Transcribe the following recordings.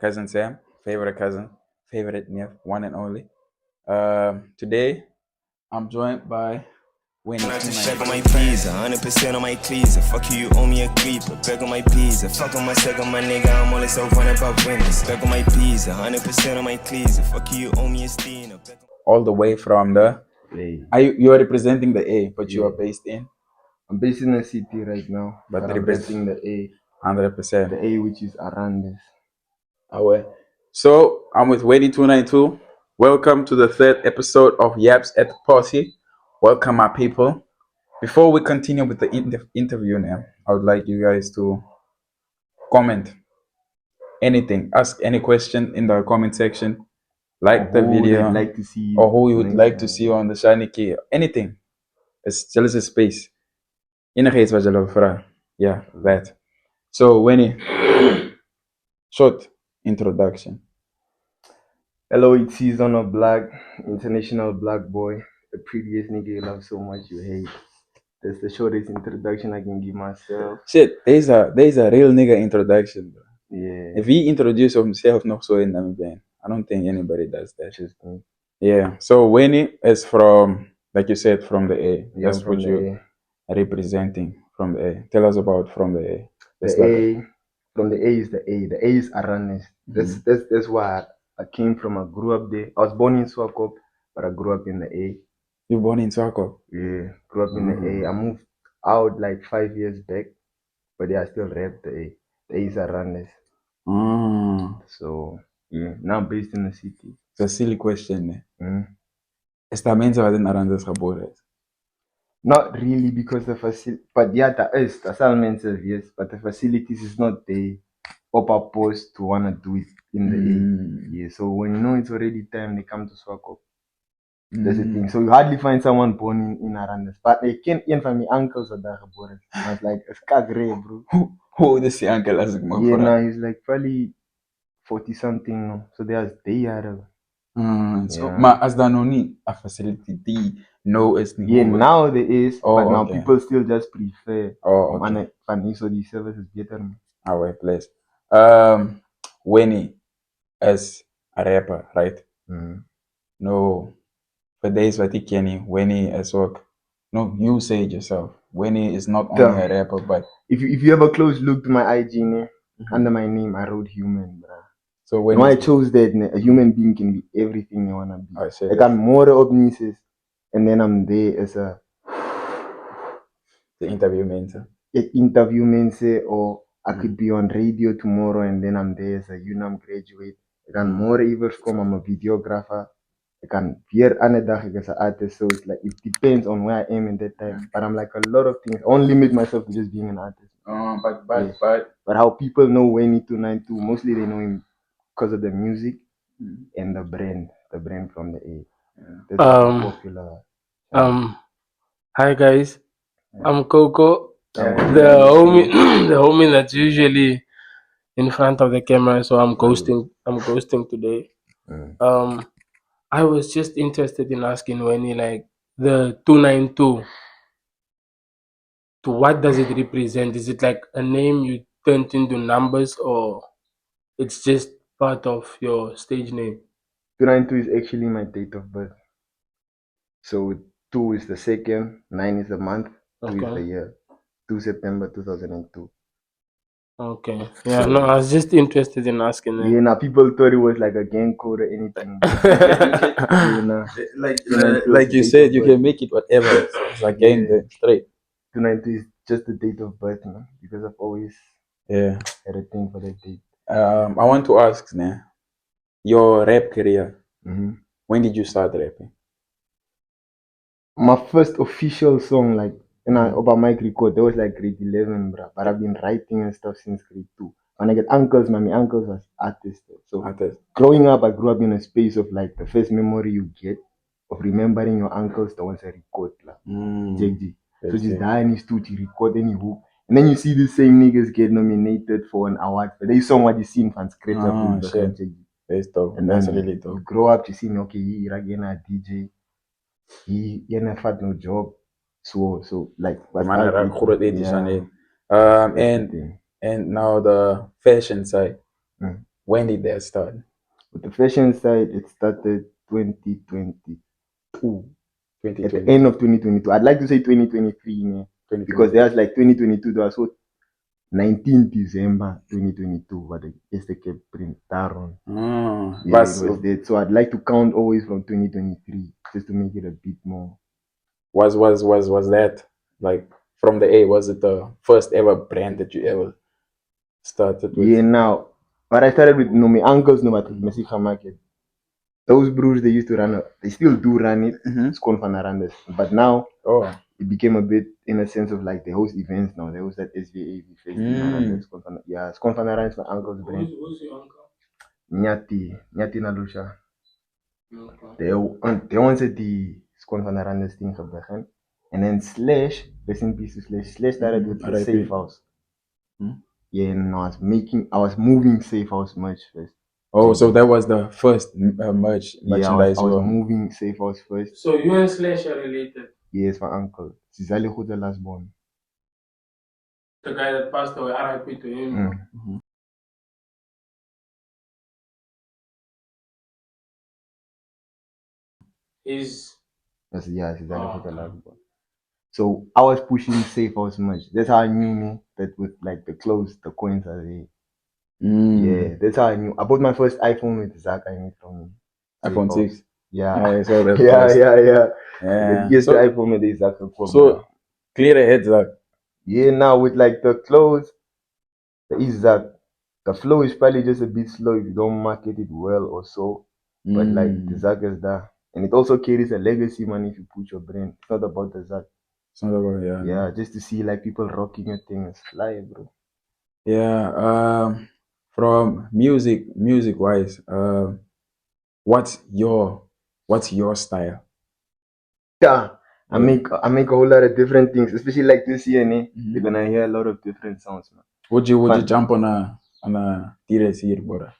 cousin Sam, favorite cousin, favorite nephew, one and only. Today I'm joined by Winnie I just check on 292. my pizza, 100% on my teaser. Fuck you, you owe me a creeper. Back on my pizza. Fuck on my second, my nigga. I'm only so fun about winners. Back on my pizza, 100% on my teaser. Fuck you, you owe me a steamer. All the way from the. A. You are representing the A, but you Yeah. are based in I'm based in the city right now, But but I'm represent- representing the A. 100%. The A, which is Arandes. So I'm with Winnie 292. Welcome to the third episode of Yaps at the Party. Welcome, my people. Before we continue with the interview now, I would like you guys to comment anything, ask any question in the comment section, like the Who video, they'd like to see or who you would next like to time. see on the Shiny Key, anything. It's just a space. Enige wat jullie vragen. Yeah, that. So, Winnie, short introduction. Hello, it's Season of Black, international black boy, the prettiest nigga you love so much you hate. That's the shortest introduction I can give myself. Shit, there's a real nigga introduction, bro. Yeah, If he introduces himself not so in Namibia, I don't think anybody does that. just me. Yeah. So Winnie is from, like you said, from the A. Yeah, That's I'm from what the you A. representing from the A. Tell us about from the A. Let's The start. A, from the A is the A. The A is Arandes. That's why I came from. I grew up there. I was born in Swakop, but I grew up in the A. You born in Swakop? Yeah, grew up in the A. I moved out like 5 years back, but yeah, I still rap the A. The A is Arandes. So yeah, now I'm based in the city. It's a silly question. Mm. Is daar mensen wat in Arandes geboren is? Not really because the facility, but yeah, that's all mental, yes, but the facilities is not there up a post to wanna do it in the A. Yeah, so when you know it's already time, they come to Swakop. That's the thing. So you hardly find someone born in Arandes. But they can't even find me uncles are there born. I was like, it's kagre, bro. Who is the uncle as ik me Yeah, vraag? now he's like probably 40 something now. So there's they are. So, Yeah. maar als daar nog niet een facility die no is niet Yeah, goed. now there is, Oh, but now okay. people still just prefer Oh, okay. so these services better. Our place. Winnie is a rapper, right? No, for days wat ik ken nie, Winnie is ook. No, you say it yourself. Winnie is not only a rapper, but If you have a close look to my IG, under my name I wrote human, bro. so When I chose that, a human being can be everything you wanna be. I say I got more opinions, and then I'm there as a the interview mensen. interview mense, or I could be on radio tomorrow, and then I'm there as a UNAM graduate. I got more evers come. I'm a videographer. I can weer aan de dag as an artist, so it's like it depends on where I am in that time. But I'm like a lot of things. I won't limit myself to just being an artist. But how people know Winnie 292, mostly they know him because of the music and the brand from the A. That's popular. Hi guys, I'm Coco, Yeah. the homie, the homie that's usually in front of the camera. So I'm ghosting. I'm ghosting today. I was just interested in asking Wenny, like the 292. To what does it represent? Is it like a name you turned into numbers, or it's just part of your stage name? 292 is actually my date of birth. So 2 is the second, 9 is the month, 2 is the Okay. year. 2 September 2002. Okay. Yeah. No, I was just interested in asking that. Yeah, now people thought it was like a gang code or anything. Yeah, nah. Like you said, you can make it whatever. It's like game Yeah. straight. 292 is just the date of birth, man. Because I've always Yeah. had a thing for that date. I want to ask, your rap career. When did you start rapping? My first official song, like, about mic record, that was like grade 11, bro. But I've been writing and stuff since grade 2. When I get uncles, my uncles was artists. So Artist. growing up, I grew up in a space of like the first memory you get of remembering your uncles, the ones I record, like JG. So just die in his studio, record any hook. And then you see the same niggas get nominated for an award. But they saw what you seen from scratch up in the Shit. JG. That's dope. And That's then really you dope. grow up, you see, okay, you're again a DJ. He never had no job. So like The man had a groot edition. yeah. And now the fashion side. When did that start? With the fashion side, it started 2022. At the 2020. end of 2022. I'd like to say 2023, man, because there's like 2022, there was what 19 December 2022, but the STK print Taron. Yeah, Was it was that. So I'd like to count always from 2023 just to make it a bit more. was that like from the A? Was it the first ever brand that you ever started with? Yeah, now, but I started with my uncles, no matter Messica Market. Those brews they used to run, they still do run it. It's called Fanarandes. But now Oh, it became a bit in a sense of like they host events now. They host that SVAV fest in Naranda. Yeah, it's called Fanarandes, my uncle's brand. Who's your uncle? Nyati Nalusha. Okay. They wanted the Skon Fanarandes thing gebegin. And then Slash, rest in peace to Slash. Slash started with the RIP. Safe House. Yeah, and I was moving Safe House merch first. Oh, so that was the first merchandise. Yeah, I was moving Safe House first. So you and Slash are related? Yes, my uncle. Sizali Huda last born. The guy that passed away, RIP to him. Is Sizali Huda last born. So I was pushing Safe House merch. That's how I knew me that with like the clothes, the coins are there. Yeah, that's how I knew. I bought my first iPhone with Zach. I made from iPhone 6. Yeah. I saw that. Yeah. Yes, the iPhone with the Zach. So clear the heads up. Yeah, now with like the clothes, the flow is probably just a bit slow if you don't market it well or so. But like the Zach is there. And it also carries a legacy, man, if you put your brand. It's not about the Zach. It's not about, Yeah, just to see like people rocking your thing is fly, bro. Yeah. From music wise, what's your style? Yeah. I make a whole lot of different things, especially like this year, you're gonna hear a lot of different sounds, man. Would you jump on a Tires here, brother?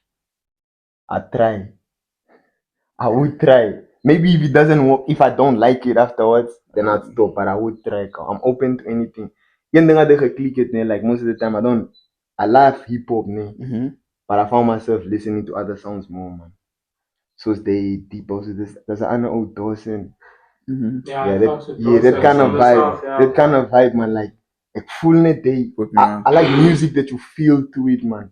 I would try. Maybe if it doesn't work, if I don't like it afterwards, then I'd stop. But I would try. I'm open to anything. Like most of the time, I love hip hop, but I found myself listening to other sounds more, man. So it's the deep also there's an old Dawson. That kind of vibe. That kind of vibe, man. Like full day. I like music that you feel to it, man.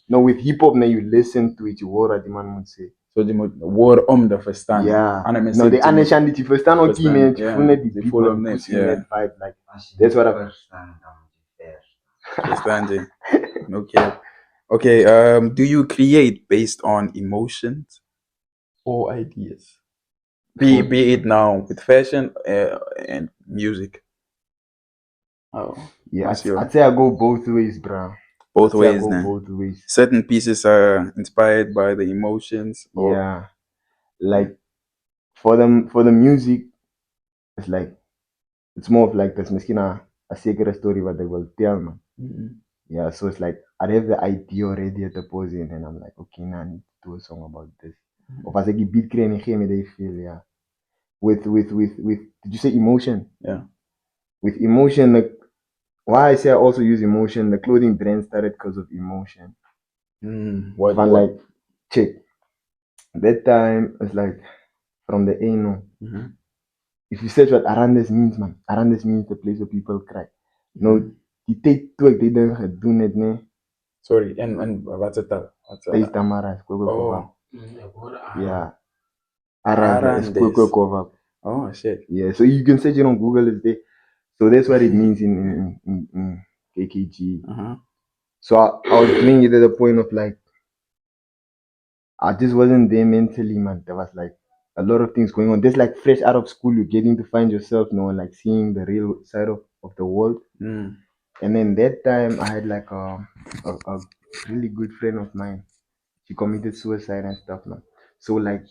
No, with hip hop, now you listen to it, you word the man would say. So the word the first time. Yeah. No, they understand it. You first time okay, man. You full the people that vibe. Like that's what I understand. Okay. Do you create based on emotions or ideas? Be it now with fashion and music. Oh, yeah. I'd say I go both ways, bro. Both ways, both ways. Certain pieces are inspired by the emotions. Yeah. Like for the music, it's like it's more of like this Meskina a secret story what they will tell, man. Yeah, so it's like I have the idea already at the posing and I'm like, okay, now I need to do a song about this. Of as I get beat creating game they feel, yeah. With did you say emotion? Yeah. With emotion, like why I say I also use emotion, the clothing brand started because of emotion. What like check. That time it's like from the Ano. If you search what Arandes means, man, Arandes means the place where people cry. No, die tyd toe ek die ding gedoen het, nee. Sorry, and what's it? Dis Tamara, Oh. Yeah. Arandes. Oh shit. Yeah, so you can search it on Google, it's there. So that's what it means in KKG. So I was doing it at the point of like, I just wasn't there mentally, man. There was like a lot of things going on. Just like fresh out of school, you're getting to find yourself, like seeing the real side of the world. And then that time, I had like a really good friend of mine. She committed suicide and stuff, man. So like,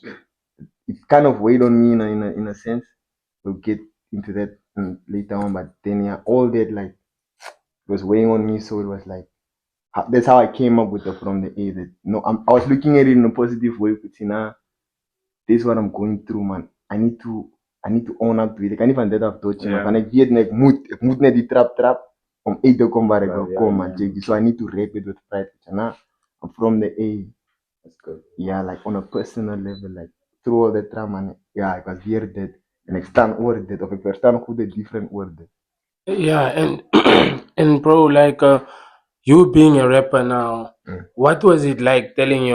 it kind of weighed on me in a sense. We'll get into that later on, but then yeah, all that like was weighing on me. So it was like that's how I came up with the from the A. That I was looking at it in a positive way. But this is what I'm going through, man. I need to own up to it. Ek kan nie van dit af dodge, man. Want ek weet net ek moet net die trap om uit te kom waar ek wil kom, man. So I need to rap it with pride. from the A. That's good. Yeah, like on a personal level, like through all the trauma. Ja, ik was weer dit. En ik sta oor dit, of ik verstaan goed de different woorden. Yeah, and and bro, like you being a rapper now, what was it like telling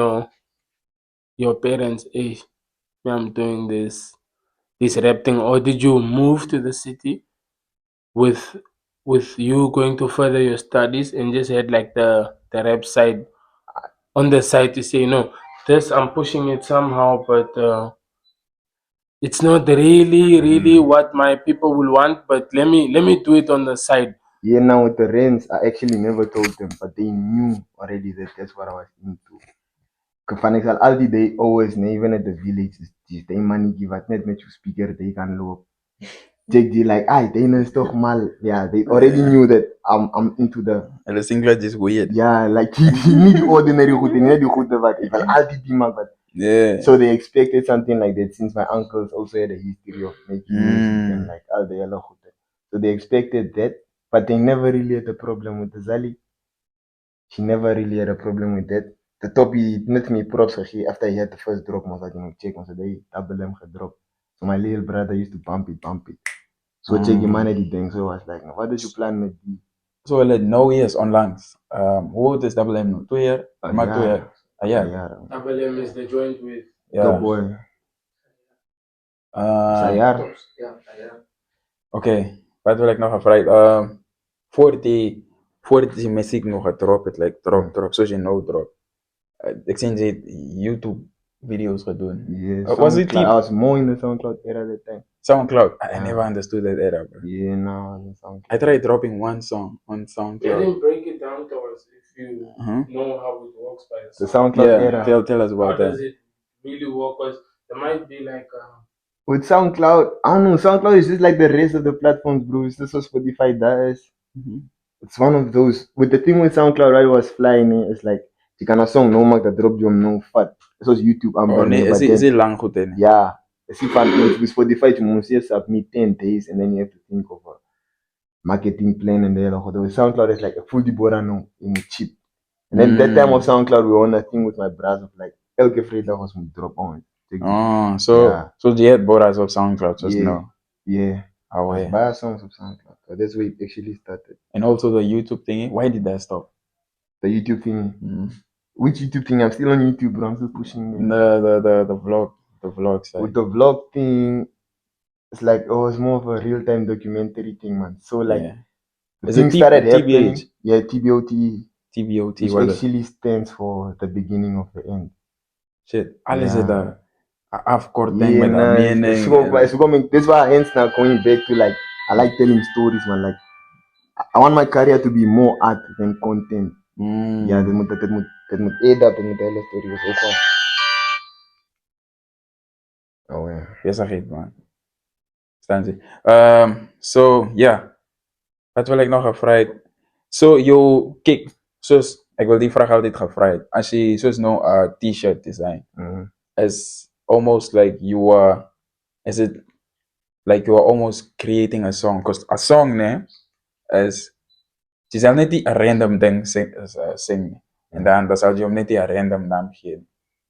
your parents, "Hey, I'm doing this rap thing," or did you move to the city with you going to further your studies and just had like the rap side on the side to say, no, this I'm pushing it somehow, but it's not really what my people will want, but let me do it on the side. Yeah, now with the rents, I actually never told them, but they knew already that that's what I was into. Van ik zal al die day always, nee, even at the village, is they money give at net met je speaker, they can loop. Check die like, they is toch mal. Yeah, they already knew that I'm into the. And the English is weird. Yeah, like he need ordinary goed, he need die goed wat. Ik wil altijd die man wat. Yeah. So they expected something like that since my uncles also had a history of making music and like all the other goed. So they expected that, but they never really had a problem with the Zali. She never really had a problem with that. The top he net me props gegee after he had the first drop, was like, check ons they double M gedrop. So my little brother used to bump it. So check die man die ding, so I was like, what did you plan met die? So let no years onlangs. Hoe oud is Double M nu? 2 jaar? Maar 2 jaar. Ja. Double M is the joint with Top boy. Een jaar. Oké, wat wil ik nog vragen? Voordat die muziek nog gaat droppen, like drop, zoals je nou drop. Ik zie je YouTube video's gaat doen. Yeah, was it I was more in the SoundCloud era that time. SoundCloud? I never understood that era, bro. Yeah, no, in SoundCloud. I tried dropping one song on They SoundCloud. didn't break it down to us if you know how it works by The yourself. SoundCloud Yeah, era. tell us How about does that. it really work? Because there might be like With SoundCloud, I don't know, SoundCloud is just like the rest of the platforms, bro. It's just what Spotify does. It's one of those. With the thing with SoundCloud, right, was flying. It's like, you can a song, no matter drop you no fat. This was YouTube. Oh nee, is it lang goed in? Yeah. As if with Spotify, you must just submit 10 days and then you have to think of a marketing plan and then with SoundCloud is like a full debora no in cheap. And then that time of SoundCloud, we were on a thing with my brother of like elke vrijdag was moet drop on. Oh, so die het boras op SoundCloud, just no. Yeah. Oh, I yeah. buy songs of SoundCloud. So that's where it actually started. And also the YouTube thing. Why did that stop? The YouTube thing. Which YouTube thing? I'm still on YouTube, bro. I'm still pushing it. The vlog side. With the vlog thing, it's like it's more of a real-time documentary thing, man. So like the thing started happening. TBH? Yeah, TBOT. TBOT, Which what actually stands for the beginning of the end. Shit, alles is daar. Afkorting Yeah, met nah, een mening. it's coming. That's why hence now going back to like I like telling stories, man. Like I want my career to be more art than content. Ja, dit moet add up in de hele story was ook gewoon. Oh ja. Ja, zeg het, man. Staan ze. So, ja. Wat wil ik nog gevraagd? So, kijk, zoals, ik wil die vraag altijd gevraagd. Als je, zoals nou, t-shirt design. It's almost like you are, is it like you are almost creating a song? Because a song, ne, is, je zal niet een random ding zingen. En dan zal je hem niet een random naam geven.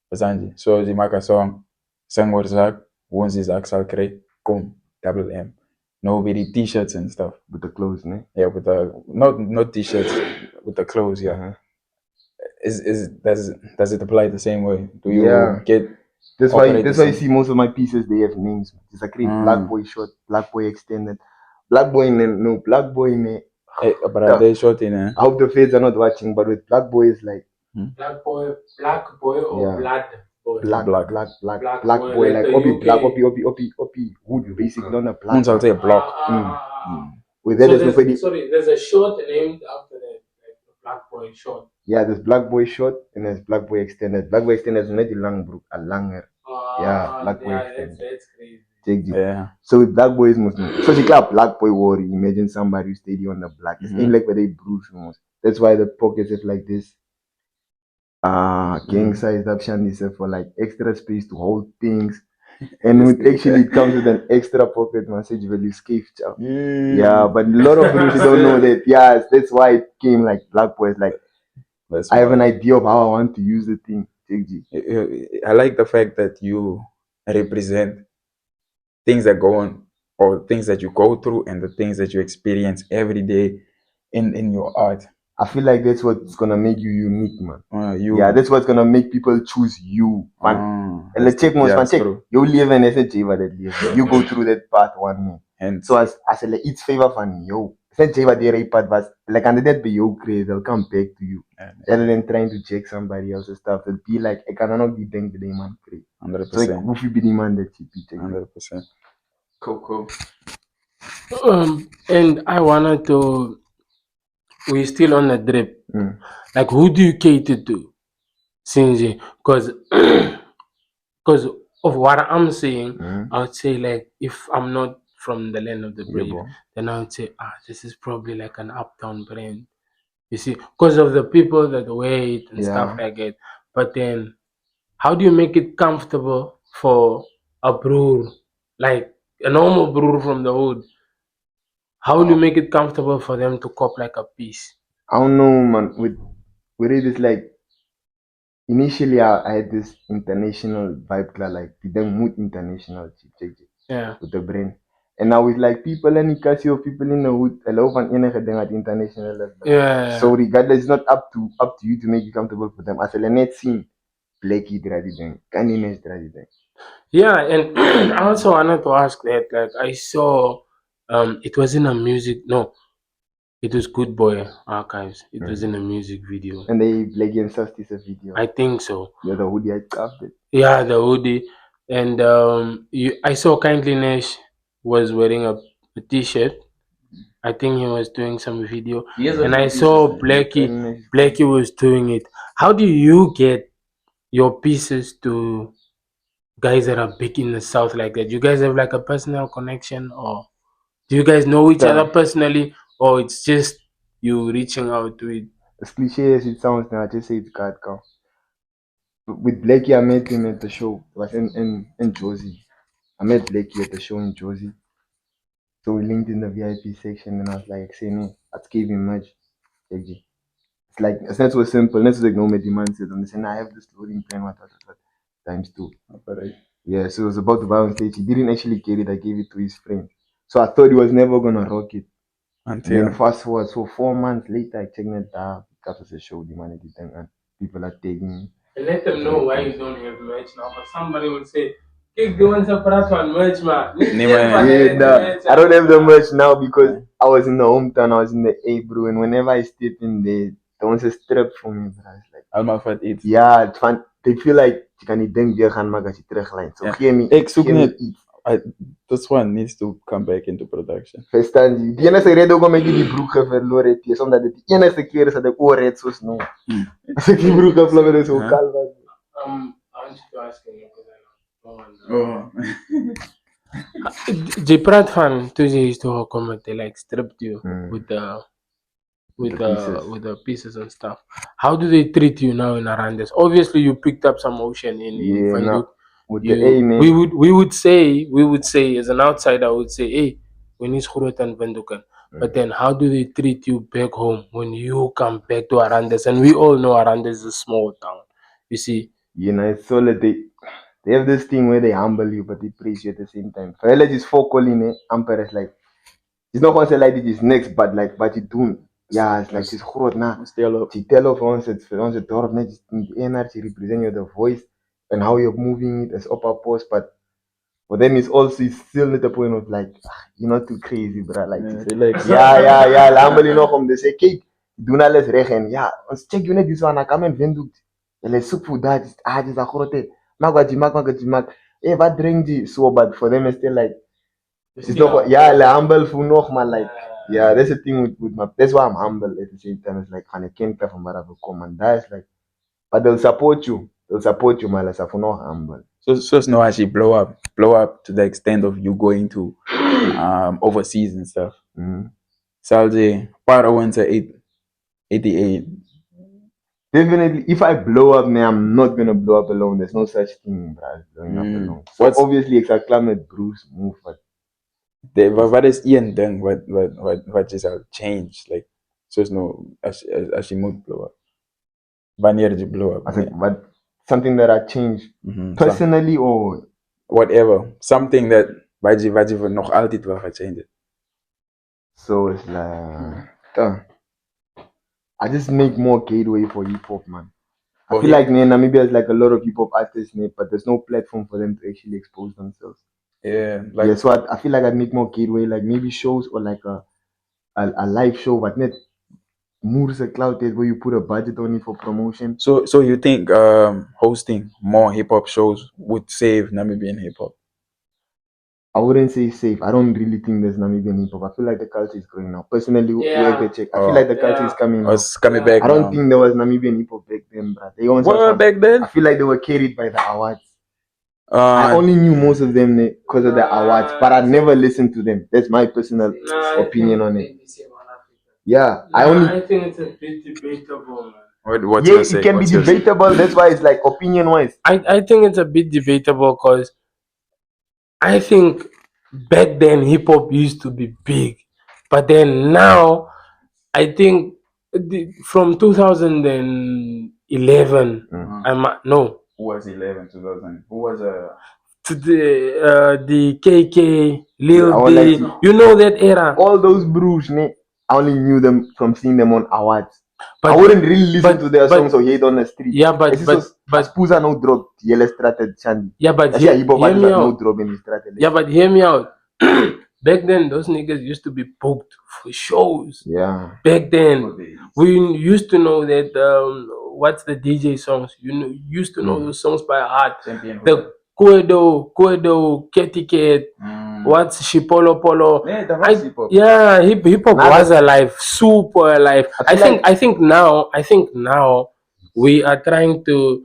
Verstaan je? So, je maakt een song, zang wordt zak, woens die zak zal krijgen, kom, Double M. No, with the t-shirts and stuff. With the clothes, ne? Yeah, with the, not t-shirts, with the clothes, yeah. Does it apply the same way? Do you get... That's why you see most of my pieces, they have names. It's like Black Boy Short, Black Boy Extended. Black Boy ne. But they short in, I hope the feds are not watching, but with Black Boy is like Black boy or blood boy. Black boy, like opi wood basically on a black. Ons zal zeggen block. With that there's a short named after that, like Black Boy Short. Yeah, there's Black Boy Short and there's Black Boy Extended. Black Boy Extended is not the long brook, a langer. Yeah, Black Boy Extended. That's crazy. Yeah. So with Black Boy is Muslim. So she clap Black Boy worry. Imagine somebody who steady on the black. It's ain't like where they bruise almost. That's why the pockets is like this. Gang sized up shandy set for like extra space to hold things. And it comes with an extra pocket message value skiff. Yeah, but a lot of people don't know that. Yeah, that's why it came like Black Boy is like That's I have an smart. idea of how I want to use the thing. Check G. I like the fact that you represent things that go on, or things that you go through, and the things that you experience every day in your art. I feel like that's what's gonna make you unique, man. You. Yeah, that's what's gonna make people choose you. Man. And let's check most yeah, man it's check. true. You live in SJ that live. You go through that path one man. And So as like it's favor van yo. It's not the right path, but like and that be your crazy, they'll come back to you. Rather than trying to check somebody else's stuff. It'll be like I cannot be think the man crazy. So like 100%. who should be the man that you check? 100%. Cool. And I wanted to. We're still on the drip. Mm. Like, who do you cater to, Sinji? Because of what I'm saying, I would say, like, if I'm not from the land of the brave, then I would say, this is probably like an uptown brand. You see, because of the people that wear it and stuff like that. But then, how do you make it comfortable for a brewer, like a normal brewer from the hood? How will you make it comfortable for them to cop like a piece? I don't know, man. With it is like initially I had this international vibe club, like the mood international check Yeah. with the brain. And now with like people and Casio people in the hood, a lot of anything at international level. Yeah. So regardless, it's not up to you to make it comfortable for them. As a net scene, Blakey Dradiden, Canines Dradiden. Yeah, and I also wanted to ask that, like, I saw it was in a music, no, it was Good Boy Archives. It was in a music video. And they Blakey and Sustis a video. I think so. Yeah, the hoodie I carved it. Yeah, the hoodie. And I saw Kindly Nash was wearing a t-shirt. I think he was doing some video. And I saw Blackie was doing it. How do you get your pieces to guys that are big in the South like that? You guys have like a personal connection, or do you guys know each other personally, or it's just you reaching out to it? As cliche as it sounds now, I just say it's God count. With Blakey, I met him at the show. It was in Josie. I met Blakey at the show in Josie. So we linked in the VIP section, and I was like, say no, I gave him much. It's like it's not so simple. Not so like no demand said. And they say, nah, I have this loading plan, what, times two. Yeah, so it was about to buy on stage. He didn't actually get it. I gave it to his friend. So I thought he was never gonna rock it. And then fast forward, so 4 months later, I checked it out because the show, the money, and people are taking me. And let them know why you don't have merch now. But somebody will say, "Kijk, doe eens een praat van merch, man." I don't have the merch now because I was in the hometown, I was in the A, bro. And whenever I step in there, there was a strip for me, bro. It's like, Alma vat iets. yeah, it's fun. They feel like je kan niet denken weer gaan maken als je teruglijn. So geef me iets. This one needs to come back into production. Verstaan je? Die enige reden waarom ik die broek heb verloren is omdat het de enige keer is dat ik oorred zo snel. Als ik die broek heb verloren, is zo kaal was. I want you to ask him because J praat van toen ze used to come, they like stripped you with the pieces and stuff. How do they treat you now in Arandes? Obviously, you picked up some ocean in Windhoek. With the A, man. We would say as an outsider, I would say, hey, when is Groot and Windhoek? But then how do they treat you back home when you come back to Arandes? And we all know Arandes is a small town. You see? You know, it's so that they have this thing where they humble you, but they praise you at the same time. For LG is for calling Amper is like, it's not going to say like this next, but like, but you do. Ja, it's like, it's groot na. Die tell of ons het dorp net in die energy represent you the voice and how you're moving it as op a post, but for them it's also it's still at the point of like, you're not too crazy, bro. Like, ja, humble you nog om te zeggen, kijk, doen alles recht en ja, ons check you net die zo aan, kom en Windhoek. Julle soek voor dat, dis a groot. Maak wat je maakt. Hey, wat drink die? So, but for them it's still like, it's nog, ja, humble voor nog, maar like, yeah, that's the thing with my, that's why I'm humble at the same time. It's like, van je kind van waar we komen, and that's like, but they'll support you, maar let's have no humble. So now as you blow up to the extent of you going to overseas and stuff. Salje, para winter 88. Definitely, if I blow up now, I'm not gonna blow up alone. There's no such thing, bro, blowing up alone. So obviously, it's a climate Bruce move, but what is Ian done? What just change? Like, so it's no as she moved blow up. wanneer je blow up. As like, but something that I changed Mhm. personally or Whatever. Something that wat je nog altijd wil gaan change. so it's like I just make more gateway for hip hop, man. I For feel hip- like Namibia is like a lot of hip hop artists, but there's no platform for them to actually expose themselves. Yeah, like Yeah, so I feel like I'd make more gateway, like maybe shows or like a live show, but net moves a cloud where you put a budget on it for promotion. so you think hosting more hip hop shows would save Namibian hip hop? I wouldn't say safe. I don't really think there's Namibian hip hop. I feel like the culture is growing now. Personally, whoever Yeah. check, I feel like the culture is coming Oh, now. it's coming back I don't now. think there was Namibian hip hop back then, bruh. They once What back I then? feel like they were carried by the awards. I only knew most of them because of the awards, but I never listened to them. That's my personal opinion on it. Yeah, I think it's a bit debatable, man. What's yeah, your say? it can be What's your say? debatable. That's why it's like opinion wise. I think it's a bit debatable because I think back then hip hop used to be big, but then now I think from 2011, no, Who was 11, 2000? Who was to the KK, Lil Yeah, or D, like- you know that era. All those brews, I only knew them from seeing them on awards. But I wouldn't really listen but- to their but- songs or hate on the street. Yeah, but Spuza no drop, Yellow Strated Chandy. yeah, but That's hip hop hear artists me that no out. drop in the Strated. Yeah, but hear me out. Back then, those niggas used to be booked for shows. Yeah. Back then, we used to know that what's the DJ songs. Used to know those songs by heart. Champion? The Kuedo, Kitty Cat, what's Shipolo Polo. Yeah, that was hip hop. Yeah, hip hop Now was alive, super alive. I feel I think now we are trying to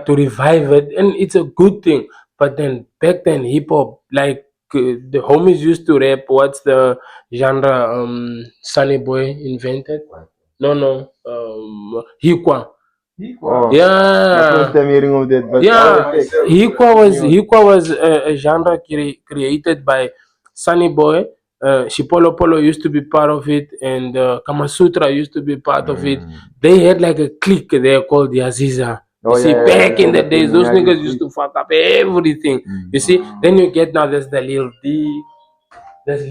to revive it, and it's a good thing. But then back then, hip hop, like the homies used to rap. What's the genre? Sunny Boy invented? No. Hikwa. Oh, my Yeah. first time hearing of that. But Yeah, okay. Hikwa was a genre created by Sunny Boy. Shipolo Polo used to be part of it, and Kama Sutra used to be part of it. They had like a clique there called Yaziza. Oh, You see, yeah, back yeah, in the yeah, days, yeah, those yeah, niggas yeah. used to fuck up everything. You see, then you get now there's the Lil D, there's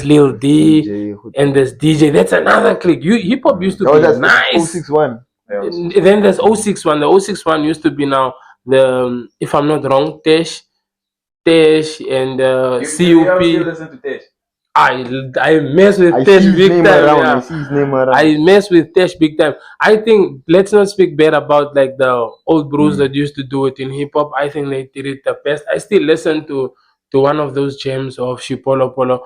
Lil D, DJ, and there's DJ. That's another clique. Hip hop used to oh, be that's nice. 061. Then there's 061. The 061 used to be now the if I'm not wrong, Tesh and CUP. Listen to Tesh. I mess with I Tesh see his big name time. around. Yeah. I see his name around. I mess with Tesh big time. I think let's not speak bad about like the old bros that used to do it in hip hop. I think they did it the best. I still listen to one of those gems of Shipolo Polo.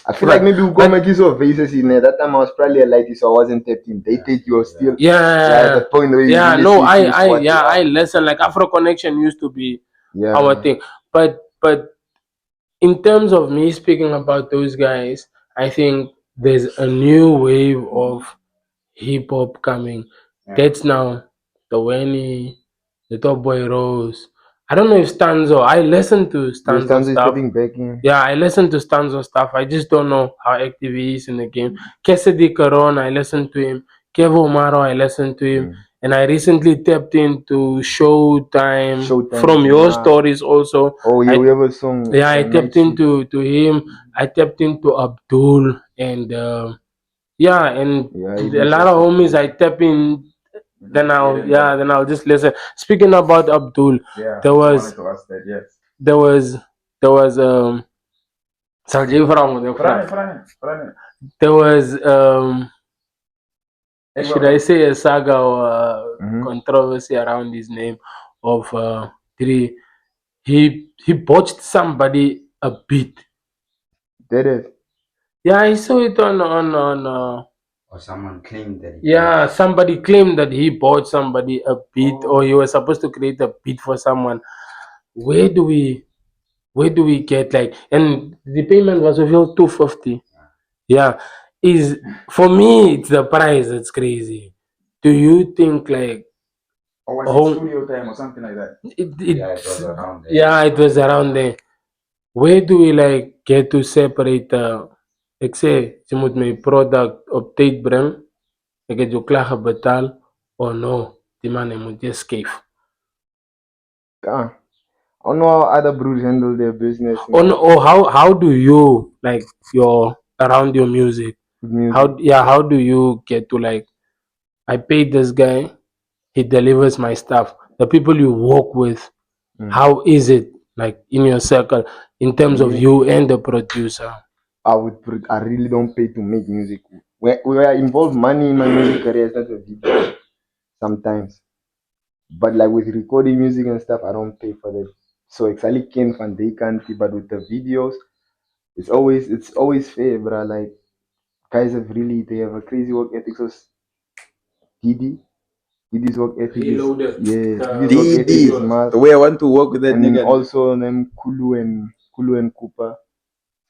I feel like maybe we'll go make use of faces in there. That time I was probably a lighty, so I wasn't tapped in. They take you still. Yeah. At the point where you Yeah, really no, see who's what you are. I listen. Like Afro Connection used to be Yeah. our thing, but in terms of me speaking about those guys, I think there's a new wave of hip hop coming. That's now the Winnie, the Top Boy Rose. I don't know if Stanzo. I listen to Stanzo Stanzo is stuff. stepping back in. Yeah, I listen to Stanzo stuff. I just don't know how active he is in the game. Cassidy Caron, I listen to him. Kevo Maro, I listen to him. And I recently tapped into Showtime, Showtime, from your yeah. stories also. Oh, yeah, I- we have a song. Yeah, I Night tapped Shift. into him. I tapped into Abdul and and Yeah, a lot of homies I tap in. Then I'll just listen. Speaking about Abdul, Yeah. there was To ask that, yes. there was Saljay Franco, Frane. there was should I say a saga or controversy around his name of he botched somebody a beat. That is. Yeah, I saw it on Or someone claimed that. yeah, somebody claimed that he bought somebody a beat or he was supposed to create a beat for someone. Where do we get like, and the payment was revealed 250. Yeah, is for me it's the price that's crazy. Do you think like Or was Oh. it studio time or something like that? Yeah, it was around there. yeah, it was around there. Where do we like get to separate ek sê jy moet my product op tyd bring Ek het jou klaar betaal or no? Die man moet just skeef. I don't know how other broers handle their business. Or how do you like your around your music? How do you get to like I paid this guy, he delivers my stuff. The people you work with, how is it like in your circle in terms of you and the producer? I really don't pay to make music. Where I involve money in my music career is not a video sometimes. But like with recording music and stuff, I don't pay for that. So exactly Ken van they can't, but with the videos, it's always fair, bro. Like guys they have a crazy work ethic. So Didi's work ethic is Didi's work ethic is mad. The way I want to work with that And then nigga. also them Kulu and Cooper,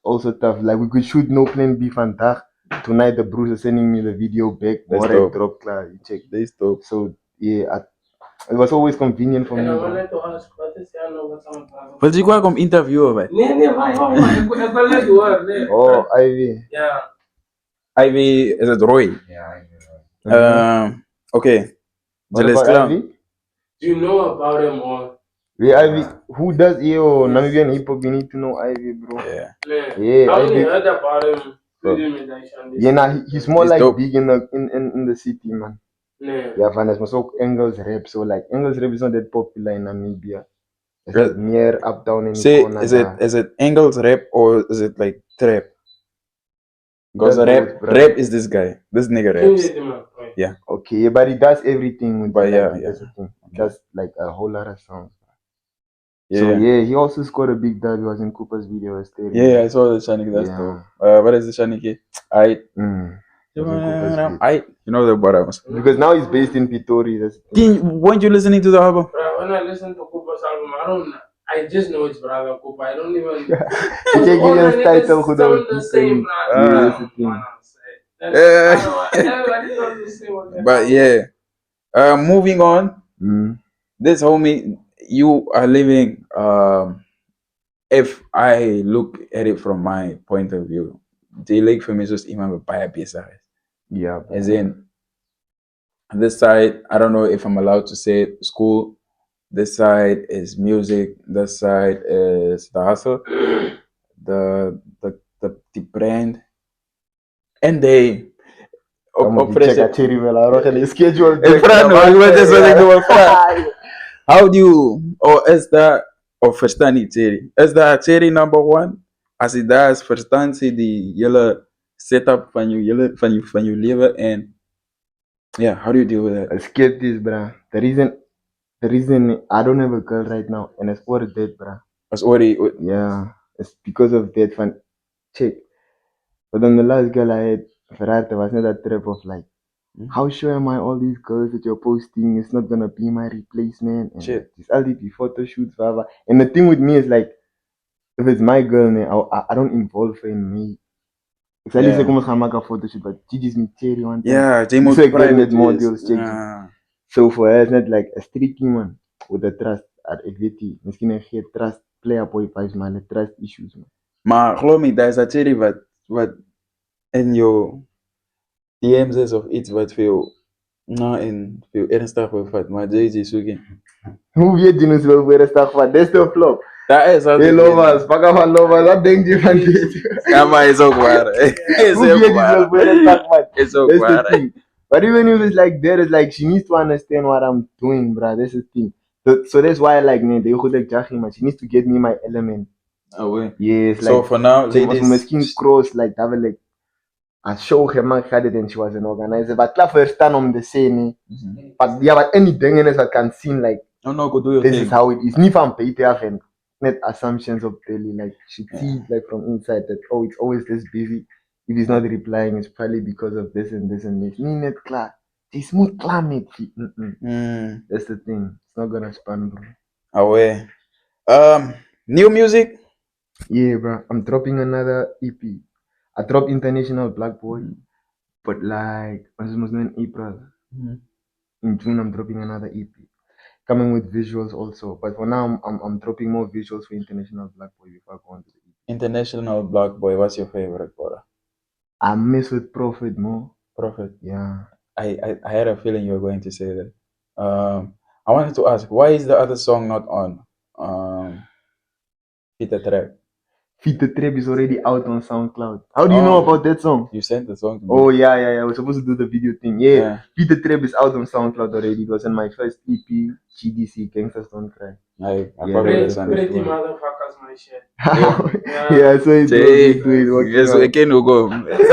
also tough. Like we could shoot No Plan B vandaag. Tonight the Bruce is sending me the video back. That's Or I dope. drop class. You check. That's dope. So yeah, it was always convenient for And me. I bro. wanted to ask, what is your number? But you go interview, man. Nee, ik wil net horen. Nee. Oh, Ivy. Ja. Ivy, is it Roy? Yeah, Okay. What Let's about go. Ivy? Do you know about him or? Wait, Ivy. Who does Namibian hip hop? You need to know Ivy, bro. Yeah. Nee. Yeah, I only Ivy. heard about him. Through Yeah, nah, he's more He's like dope. big in the city, man. Nee. Yeah, Van is ook Engels rap. So like Engels rap is not that popular in Namibia. It's Right. like near uptown in Say, Ghana. is it Engels rap or is it like trap? Because That's rap, both, bro. rap is this guy. This nigga raps. Okay, but he does everything with But like, yeah, that's the thing. He Okay. does like a whole lot of songs. Yeah. So yeah, he also scored a big dub. He was in Cooper's video. Yeah, I saw the Shaniki. That's Yeah. dope. What is the Shaniki? I. He was in Cooper's video. You know the bottoms. Because now he's based in Pretoria. That's the thing. Weren't you listening to the album? Bro, when I listen to Cooper's album, I just know it's Brother Cooper. I don't even. You can't give him title who sound the same, bro. Yeah, that's the thing. Everybody sounds the same. What the But hell? yeah. Moving on. Mm. This homie, you are living. If I look at it from my point of view, die leek vir my soos iemand wat baie besig is. Yeah. bro. As in, this side, I don't know if I'm allowed to say it, school. This side is music. This side is the hustle, the brand, and they. Check a cherry well. I don't know schedule. How do you, or is that, of verstaan die cherry? Is that cherry number one? As it does, verstaan ze die hele setup van je leven en yeah, how do you deal with that? Let's get this, bruh. The reason I don't have a girl right now, and it's for that, bruh. As already, Yeah, it's because of that fun. Check. But then the last girl I had, Ferrari, was not that trip of like, how sure am I all these girls that you're posting is not gonna be my replacement? And Shit. It's LDP photo shoots, whatever. And the thing with me is like, if it's my girl, I don't involve her in me. It's at least Yeah. like, I'm make a photo shoot, but Gigi's me cherry one time. yeah, J So I get private met more is- deals, check. yeah. So for her, it's not like a streaky man with the trust at EVT. Misschien een geen trust player boy vibes, man. The trust issues, man. Maar geloof me, daar is dat cherry wat in je DM's is of iets wat veel ernstig bevat. Maar JJ zoeken. Hoe weet je nu zo voor de start van? Dit is de flop. Dat is altijd. Hey lovers, pak af van lovers. Wat denk je van dit? Ja, maar is ook waar. Is Hoe weet ook je zo waar. voor de start van? Is ook That's the waar. thing. But even if it's like that, it's like she needs to understand what I'm doing, bro. That's the thing. So that's why I like nee, they goed like Jackie, man. She needs to get me my element. Oh, wait. Yes, So like for now, she was ladies, misschien cross, like that was like a show gemaakt hadden and she was an organizer. But klaar verstaan om te zeggen, nee. But ja, wat any dingen is wat kan zien, like oh no, go do your this thing. is how it is. Niet van beter af en net assumptions op daily. Like she sees like from inside that oh it's always this busy. If he's not replying, it's probably because of this and this and this. Nee, net klaar. Het is moet klaar met je. That's the thing. It's not gonna span, bro. Away. New music? Yeah, bro. I'm dropping another EP. I dropped International Black Boy, but like this was in April. In June, I'm dropping another EP, coming with visuals also. But for now, I'm dropping more visuals for International Black Boy before I go on to the EP. International Black Boy, what's your favorite brother? I mess with Prophet more. Prophet. Yeah, I had a feeling you were going to say that. I wanted to ask, why is the other song not on? Hit a track. Feet the Trap is already out on SoundCloud. How do you know Oh. about that song? You sent the song to me. Oh yeah. We're supposed to do the video thing. Yeah. Yeah. Feet the Trap is out on SoundCloud already. It was in my first EP, GDC, Gangsters Don't Cry. I Yeah, probably that understand was the it. first Pretty one. motherfuckers, my shit. Yeah, so it Jay, goes, it working yes, out. again we'll go. Pretty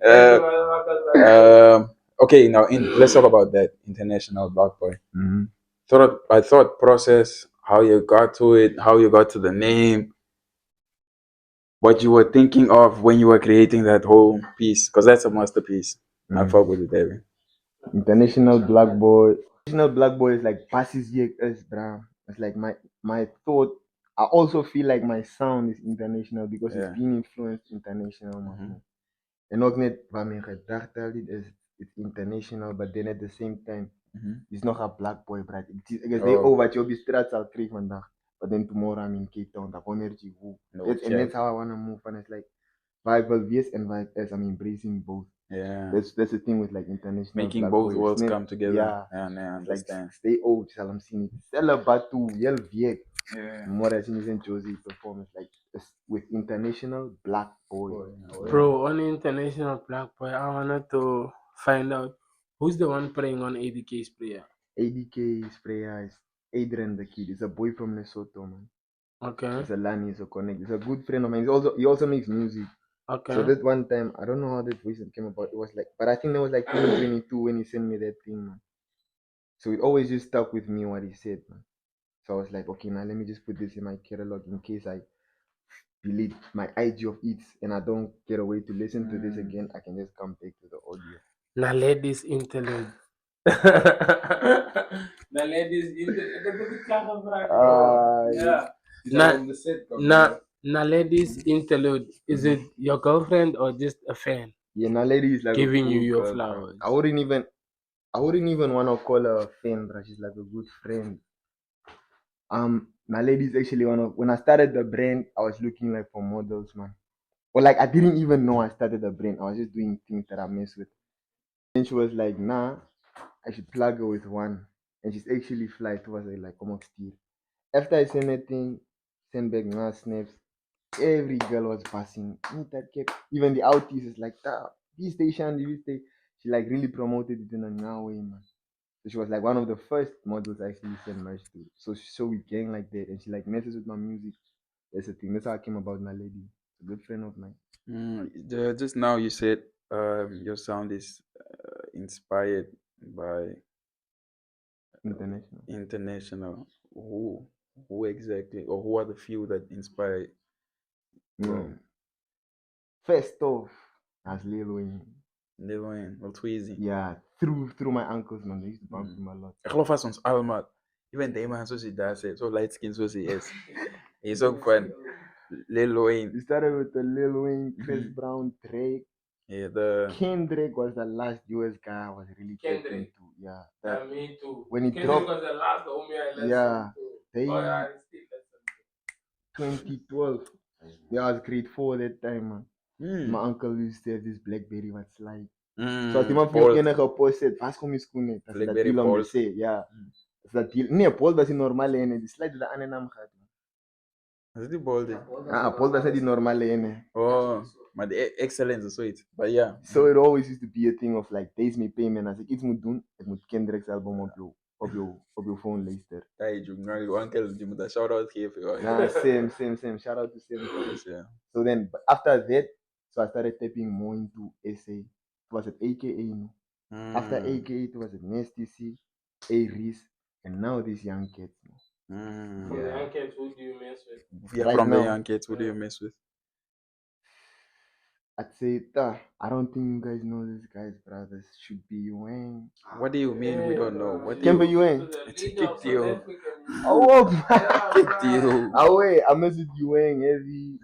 motherfuckers, my shit. Okay, now let's talk about that international Black Boy. Mhm. I thought process, how you got to it, how you got to the name, what you were thinking of when you were creating that whole piece, because that's a masterpiece. I fuck with it, David. International Black Boy. International Black Boy is like passes years, bro. It's like my thought. I also feel like my sound is international because Yeah. it's being influenced international, man. En ook net waarmee gedacht altijd is it's international, but then at the same time, it's nog een black boy, bro. Ik zeg, oh, wat je op je straat zal krijgen vandaag, but then tomorrow I'm in Cape Town, dat energy, hoe. And that's how I want to move, and it's like, vibe yes and vibe as I'm embracing both. Yeah. That's the thing with like international Making black both boys. worlds Net- come together. Yeah, I understand. like stay old, zal hem zien. Stel batu, heel week. Yeah. More as in Josie performance, like with international black boy. Bro, on international black boy, I wanted to find out who's the one playing on ADK's player. ADK Sprayer is Adrian the Kid. He's a boy from Lesotho, man. Okay. He's a Lani, he's a connect. He's a good friend of mine. He also makes music. Okay. So that one time, I don't know how that voice came about. It was like, but I think that was like 2022 when he sent me that thing, man. So it always just stuck with me what he said, man. So I was like, okay, now let me just put this in my catalog in case I delete my IG of it and I don't get a way to listen to this again. I can just come back to the audio. Now ladies interlude. Now ladies interlude. Yeah. Now ladies interlude. Is it your girlfriend or just a fan Yeah, Naledi is like giving a you cool your girl, bro. flowers? I wouldn't even want to call her a fan, bro. She's like a good friend. Naledi is actually when I started the brand, I was looking like for models, man. Or like I didn't even know I started the brand. I was just doing things that I mess with. And she was like, nah, I should plug her with one. And she's actually fly towards it like come steer. After I sent that thing, send back my snaps, every girl was passing. Me that kept even the outies is like this station, this station. She like really promoted it in a now way, man. So she was like one of the first models I actually sent merch to. So we gang like that, and she like messes with my music. That's the thing. That's how I came about my lady. A good friend of mine. Just now you said your sound is inspired by international. Who exactly, or who are the few that inspire? First off, as Lil Wayne. Lil Wayne, or Tweezy. Yeah, through my uncles, man. They used to bump him a lot. Ik geloof vast ons allemaal. Even die man zoals hij daar zit, zo light skin zoals hij is. Hij is ook van Lil Wayne. We started with the Lil Wayne, Chris Brown, Drake. Yeah, Kendrick was the last US guy I was really getting into. Yeah. Me too. When he Kendrick dropped, was the last homie I listened yeah, to. they I still listen to. 2012. Yeah, I was grade 4 that time, man. My uncle used to have this Blackberry was like. So als iemand van enige post zet, was kom je schoenen? Dat is dat deal om te zeggen, ja. Dat is dat deal. Nee, Paul was die normale ene. Die slide de aan en naam gaat. Is die Boldy? Paul was die normale ene. Oh, maar de excellence is zoiets. But yeah. So it always used to be a thing of like, deze me payment. Als ik iets moet doen, ik moet Kendrick's album op je phone luisteren. Hey, uncle, je moet een shout-out geven. Nah, same. Shout out to Sam. Yeah. So then, after that, so I started tapping more into SA. It was at AKA, no? After AKA, it was at Nasty C, A-Reese, and now these young kids. From the young kids, who do you mess with? Yeah, Right from now, the young kids, who do you mess with? I'd say, I don't think you guys know this guy's brothers. Should be Wang. What do you mean we don't know? What do Can't be you? Wang. It's a kick deal. Oh, Kick deal. oh wait, I mess with Wang heavy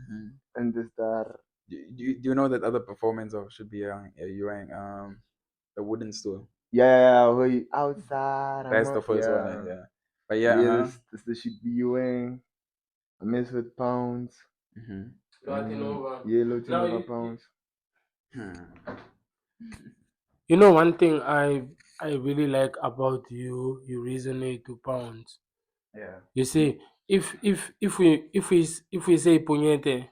and the star. Do you know that other performance of Should Be Young, the Wooden Stool? Yeah, wait, outside. That's the first one, yeah. But yeah, this Should Be Wang. I mess with Pounds. Latinova. Yeah, Latinova Pounds. You know, one thing I really like about you, you resonate to pounds. Yeah. You see, if we say punyete,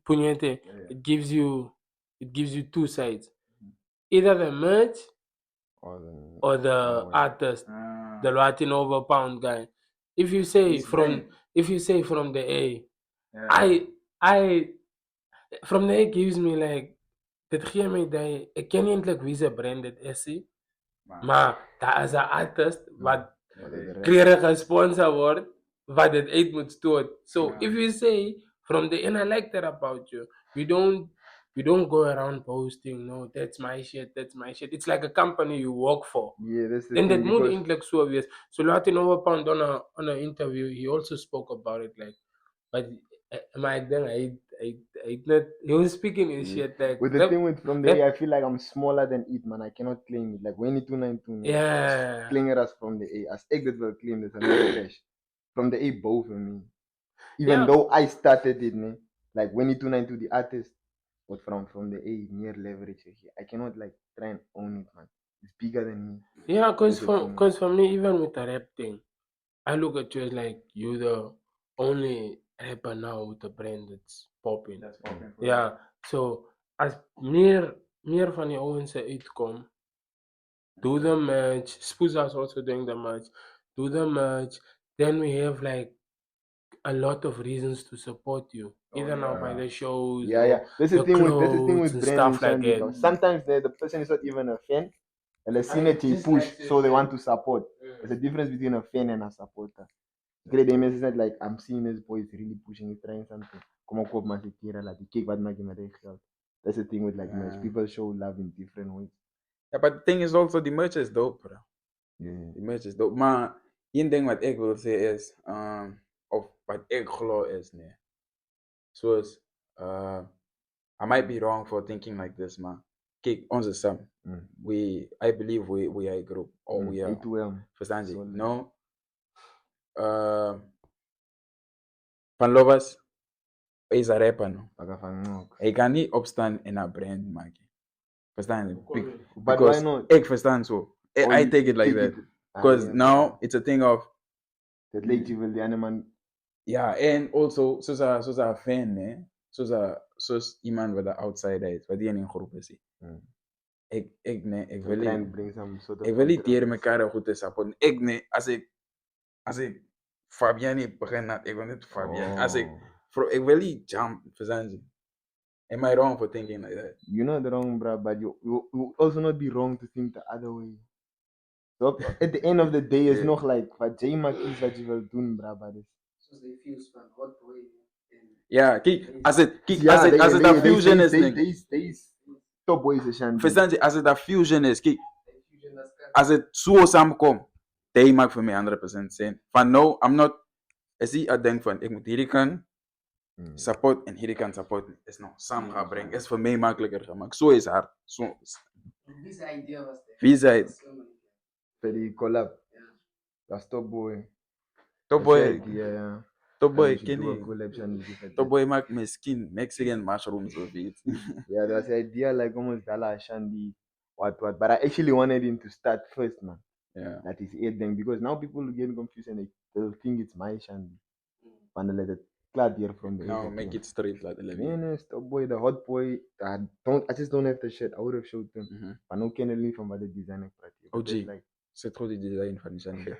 punyete, Yeah. it gives you two sides, either the merch Or the, or the or artist, Ah. the Latin over pound guy. If you say It's brand. from the A, Yeah. I from the A gives me like dit gee my dat ek ken nie eintlik wie se brand dit is nie, Man. maar daar is 'n artist wat or the rest. klere gesponsor word wat dit uit moet stoot. So Yeah. if you say from the end, I like that about you. You don't go around posting, no, that's my shit, that's my shit. It's like a company you work for. Yeah, that's the En thing dit moet because eintlik so wees. So Latin Overpound on a interview, he also spoke about it like, but maar ek dink hy net he was speaking his yeah. shit like With the thing with from the A, I feel like I'm smaller than it, man. I cannot claim it. Like when it 292, yeah. claim it as from the A. As ek dit wil claim, there's another crash. From the A, both of me. Even Yeah. though I started it, ne? Like when it 292, the artist, but from the A, near leverage. I cannot like try and own it, man. It's bigger than me. Yeah, That's the thing. cause for me, even with the rap thing, I look at you as like you the only rapper now with a brand that's popping. That's popping for Yeah. So as meer van die ouens se uitkom, do the match. Spooza's also doing the match. Do the match. Then we have like a lot of reasons to support you. Oh, Either now by yeah. the shows Yeah, or yeah. That's the the thing with clothes and brand and stuff like Shandy. that. Bro. Sometimes the person is not even a fan. And the scene And they just push, like this, so they yeah. want to support. There's a difference between a fan and a supporter. Great Ames is not like I'm seeing this boy is really pushing, he's trying something. Come on, Kop Masikira, like the cake what making my day help. That's the thing with like merch. Yeah. People show love in different ways. Ja, but the thing is also the merch is dope, bro. Yeah. Die merch is dope. Maar één ding wat ik wil zeggen is, of wat ik geloof is, nee. Zoals, I might be wrong for thinking like this, maar kijk, onze Sam, I believe we are a group, or we are, A2M. verstaan je? Solid. No? Van Lovers is een rapper, no? Hij kan niet opstaan en een brand maken. Verstaan je? But Because why not? ik verstaan zo. I Or you take it like that. it. Because yeah. now it's a thing of, That late you will the animal. ja, en also, zoals een fan, hè. Zoals iemand wat de outsider is, wat die in een groep is. Ik Try wil and niet, bring some sort of. ik wil niet tegen elkaar goed te supporten. Ik nee, als ik Fabiani begin, ik wil niet Fabian. Als ik wil niet jump, verstaan je? Am I wrong for thinking like that? You're not wrong, bro, but you also not be wrong to think the other way. So at the end of the day, it's nog like wat J Mac is wat je wil doen, bro, but it's Soos die fuse van Hot Boy en Ja, kijk, als het they- dat fusion is, they- ding. they top boys is Shandy. Verstaan je? Als het dat fusion is, kijk, Fusion as als het zo samenkomt, dat maakt voor mij 100% zin. Van no, I'm not, is die ik denk van, ik moet hierdie kan support en hierdie kan support, is nog samen gaan brengen, is voor mij makkelijker gemaakt. Zo is hard. Zo. Wie se idea was dit? Wie zei het? For the collab. That's top boy. Top boy, Yeah. top boy, We should ken do a je? collab Shandy with Top boy maakt mijn skin Mexican mushrooms of iets. Yeah, there was the idea like almost Dala Shandy, what. But I actually wanted him to start first, man. Ja. That is it then, because now people are getting confused and they'll think it's my Shandy. And let it clad here from the Nou, eight make again. it straight, laat het Man, top boy, the hot boy. I just don't have the shit. I would have showed them. But no Kennedy from the designer party. But OG. it's like Zet goed die design van die Shandy.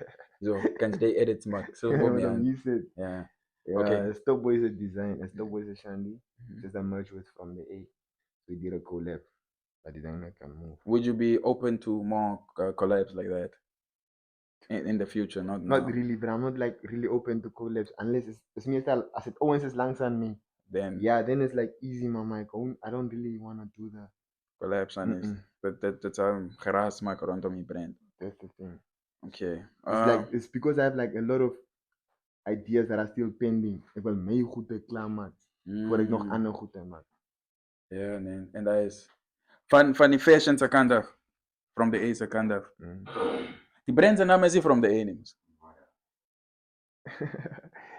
Zo, kan je die edits maken. Zo, what kom je aan. you said. Ja. Yeah, Okay. Stop Boy is a design. Stop Boy is a Shandy. Just a merge with from the A. We did a collab. The designer can move. Would you be open to more collabs like that in the future? Not Not now. really, but I'm not like really open to collabs unless it's me as it always is langs on me. Then Yeah, then it's like easy, mama. I don't really want to do that. collabs on is that's geraas maken rondom je brand. That's the thing. Okay. It's because I have like a lot of ideas that are still pending. Ik wil mee goed te klaarmaken. Voor ik nog andere goed te maken. Ja, nee. En dat is van die fashion kant af. From the A's kant af. Die brands naam is from the A names.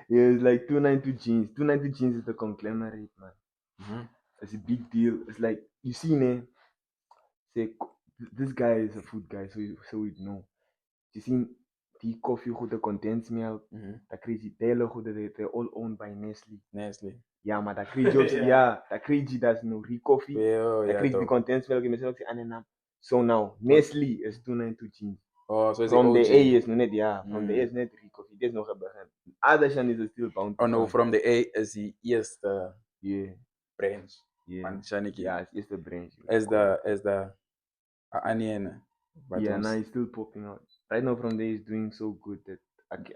Yeah, it's like 292 jeans. 292 jeans is the conglomerate, man. It's a big deal. It's like you see, ne, say this guy is a food guy, so we know. You see, the coffee goede condensed milk, dat krijg je delen goede, they're all owned by Nestle. Nestle. Ja, maar dat krijg je ook, ja, dat krijg je dat is no Recoffee. Ja, Dat ja, krijg je die toch. condensed milk, en mensen ook zeggen, naam. So now, Nestle is 292 jeans. Oh, so is From the OG. A is no net, ja, from the A is net Recoffee. Dit is nog een begin. Adershan is still bound to Oh no, come. from the A is the eerste Yeah, branch. yeah. Man, Shaniki. Ja, het is de branch. Is the onion. Yeah, now he's still popping out. Right now, from there, he's doing so good that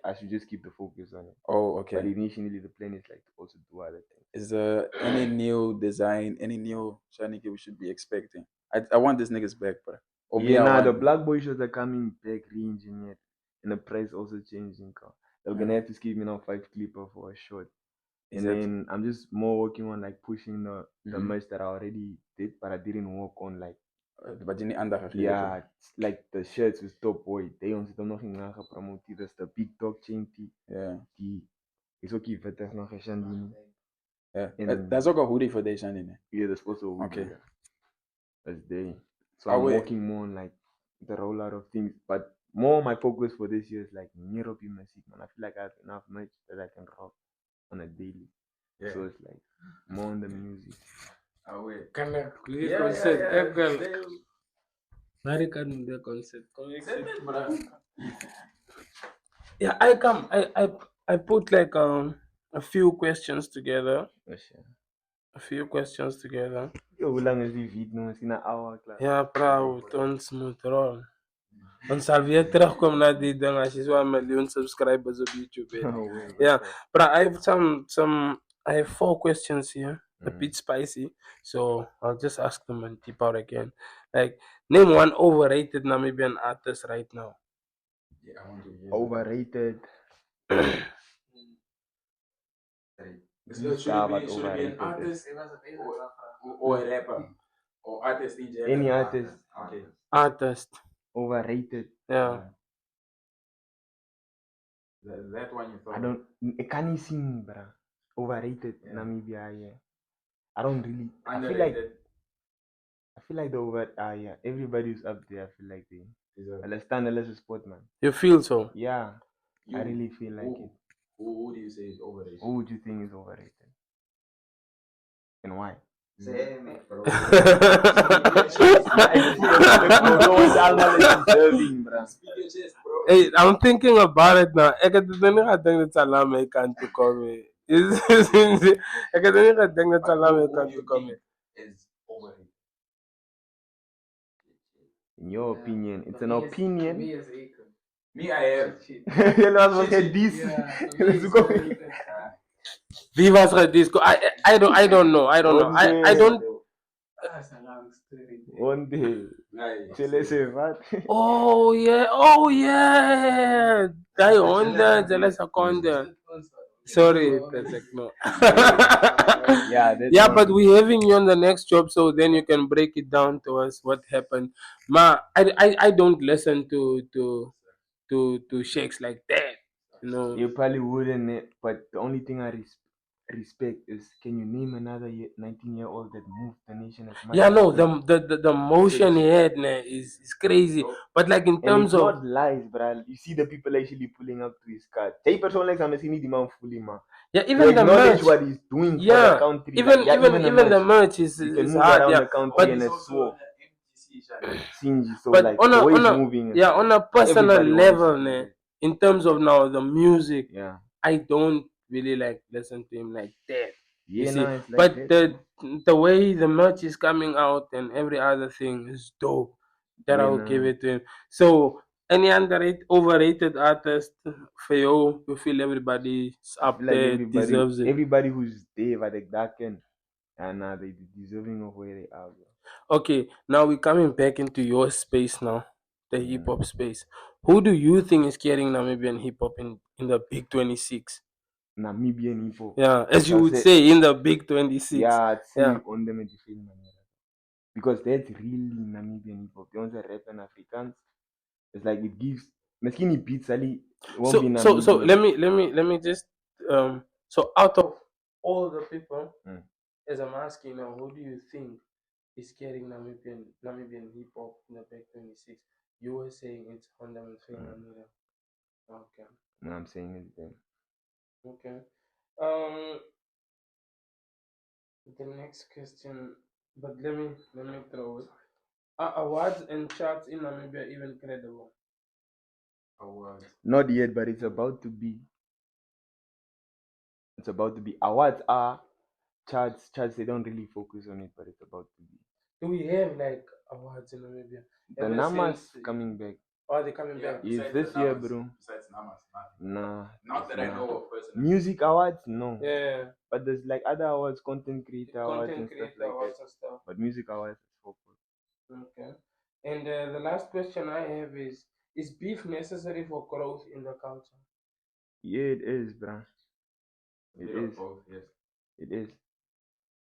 I should just keep the focus on it. Oh, But okay. initially, the plan is like to also do other things. Is there any new design, any new Shaniki we should be expecting? I want these niggas back, bro. Or me, Yeah, I now the want- Black Boy shows are coming back, re-engineered, and the price also changing. They're gonna have to give me now 5 clipper for a short. Is And it- then I'm just more working on like pushing the Mhm. merch that I already did, but I didn't work on like But you need under yeah, it's like the shirts with Top Boy. They ons het hom nog nie gepromote. Dis the Big Dog chain tee. Yeah. Die is ook nie wittig nog gesien. Yeah. And- There's ook a hoodie for this Shanini. Yeah, that's also Okay. That's day. So Oh, I'm wait. working more on like the rollout of things, but more my focus for this year is like meer op die music, man. I feel like I have enough merch that I can rock on a daily. Yeah. So it's like more on the music. Oh wait. Kan ik weer concert hebben? Waar ik aan de concert kom ik zitten. Yeah, I come. I put like a few questions together. A few questions together. Yo, hoe lang is die beat nou? Misschien een hour klaar. Ja, proud. Ons moet rollen. Ons zal weer terugkomen naar die ding als je zo'n 1 miljoen subscribers op YouTube hebt. Oh, wait, Yeah, wait. but I have I have 4 questions here. A bit spicy, so I'll just ask them and tip out again. Like, name one overrated Namibian artist right now. Yeah, I want to hear. Overrated. Should wat it be an overrated artist or a rapper? Or artist in general? Any artist. Okay. Artist, Overrated. yeah. That one you thought. I don't. Ik kan niet zien, bro. Overrated Namibia. Yeah. I don't really. Underrated. I feel like the over. Yeah. Everybody who's up there, I feel like they. Is a- Understand the lesser sport, man. You feel so? Yeah. You- I really feel like who, it. who do you say is overrated? Who would you think is overrated? And why? Hey, I'm thinking about it now. Ik heb het niet gedacht dat ze naar mij kan toekomen. Ik heb niet gedacht dat ze naar mij kan toekomen. Is overrated. In your opinion, it's an opinion. Me, I have. Jullie was wat jij dies. Wie was het disco? I don't know. I don't. One day. Like, Chile se wat. Oh yeah. Die Honda, jealous Honda. Sorry, that's like no. Yeah, that's Yeah, one. but we're having you on the next job, so then you can break it down to us what happened. Ma, I don't listen to shakes like that. You know. You probably wouldn't, but the only thing I respect is, can you name another 19-year-old that moved the nation as much? Yeah, as no, him? the motion he had nah, is crazy. But like in And terms it's of not lies, bro. You see the people actually pulling up to his car. Jy persoonlik gaan misschien niet die man fully, man. yeah, To even the acknowledge merch. what he's doing for Yeah, the country. even like, yeah, even the merch is you can move hard. around Yeah, the country but and it's it's also so an MTC channel. singy. So But like on a- the way on he's a- moving. and yeah, stuff. on a personal Everybody wants level, to do nah, that. in terms of now the music, Yeah. I don't really like listen to him like that. You Yeah, see, no, it's like but that. the way the merch is coming out and every other thing is dope. That Yeah, I'll no. give it to him. So any overrated artist for you feel everybody's I up feel like there deserves it. everybody who's there, but like that can, and they deserving of where they are. Bro. Okay, now we're coming back into your space now, the hip hop space. Who do you think is carrying Namibian hip hop in the big 26? Namibian hip hop. Yeah, as you That's would it. say, in the big 26. Yeah, I'd say Yeah. on them in the film because that's really Namibian hip hop. They want to rap in Afrikaans. It's like it gives. Misschien die beats ali won't be So Namibian. let me just so out of all the people, Mm. as I'm asking now, who do you think is carrying Namibian hip hop in the back 26. You were saying it's Honda and Fenanira. Okay. No, I'm saying it then. Okay. Um, the next question, but let me throw it. Are awards and charts in Namibia even credible? Awards. Not yet, but it's about to be. It's about to be. Awards are charts. Charts, they don't really focus on it, but it's about to be. Do we have like awards in Namibia? The Ever Namas since- coming back. Are they coming Yeah, back? Is besides this the year, Namas. bro? Besides Namas, nothing. Nah. Not that I know of personally. Music awards, no. Yeah, But there's like other awards, content creator awards content and stuff creator like awards that. and stuff. But music awards is focused. Okay. And the last question I have is beef necessary for growth in the culture? Yeah, it is, bruh. It Bit of is. both, yes. It is.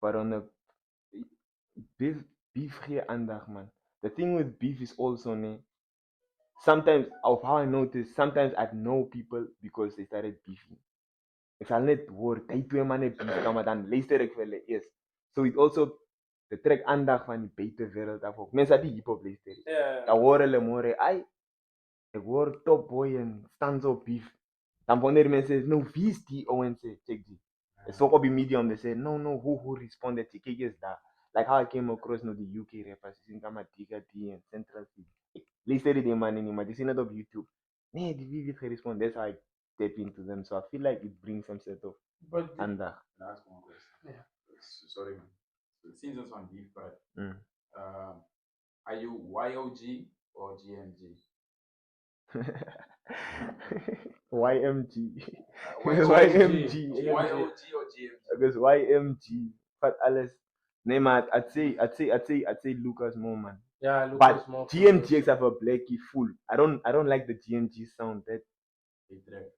But on the beef here aandag, man. The thing with beef is also, sometimes of how I notice, sometimes I know people because they started beefing. Ek sal net hoor, die twee manne beef kan, maar dan luister ek vir hulle eers. So it also, the trek aandag van die buitewereld af ook. Mense wat die hiphop luister. Yeah. Dan hoor hulle môre, ai, ek hoor Top Boy en Stanzo beef. Dan wonder mense, no, wie is die ouens sê, check die. It's ook op die medium, they say, no, who responded to kyk is daar. Like how I came across the UK rappers, sien kama Diga D en Central C. Ek luister die manne nie, maar jy sien dit op YouTube. Nee, die wie het gerespond, that's how I tap into them. So I feel like it brings some sort of But aandag. Can I ask one question? Yeah. Sorry, man. So it seems it's on beef, but Mm. are you YOG or GMG? YMG. YMG. YOG or GMG? Because YMG, vat alles. Nee, maar I'd say Lucas more, man. yeah, Lucas But more GMG except for Blackie full. I don't like the GMG sound that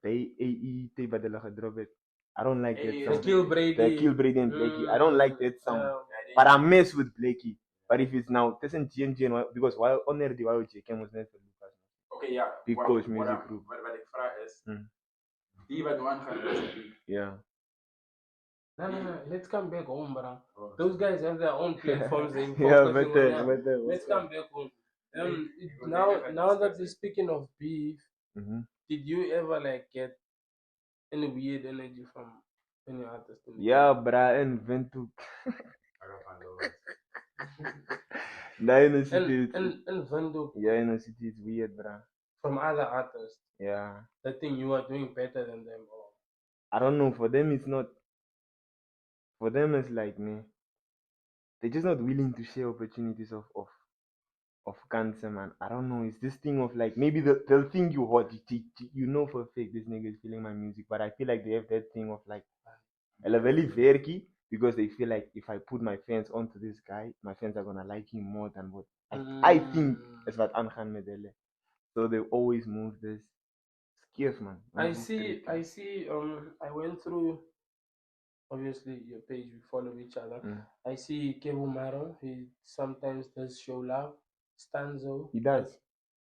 they AE they but drop it. I don't like that AE sound. The Kill Brady. The Kill Brady and Blackie. I don't like that sound. But But I mess with Blackie. But if it's now, it isn't GMG and because why on there the YOG came was never Lucas. okay, yeah. Big What- Coach what Music I'm- Group. What ik vraag is, Mm. die wat one gaan is Yeah. No. Let's come back home, bro. Oh, Those guys have their own platforms. They Yeah, focusing better, on, better. Let's come back home. Because Now, they never now that discuss we're it. speaking of beef, Mm-hmm. did you ever like get any weird energy from any artist? In the Yeah, bruh, and Ventu. I don't find those. Nah, in the city, and Vando yeah, in the city it's weird, bruh. from other artists Yeah. that think you are doing better than them. Or I don't know. For them, it's not. For them, it's like me. They're just not willing to share opportunities of cancer, man. I don't know. It's this thing of like maybe they'll think you hot. You know for a fact this nigga is feeling my music, but I feel like they have that thing of like, hulle wil nie werkie because they feel like if I put my fans onto this guy, my fans are gonna like him more than what I think is wat aangaan met hulle. So they always move this scarce, man. I see. I went through. Obviously, your page. We follow each other. Mm. I see Kevu Maro. He sometimes does show love. Stanzo. He does.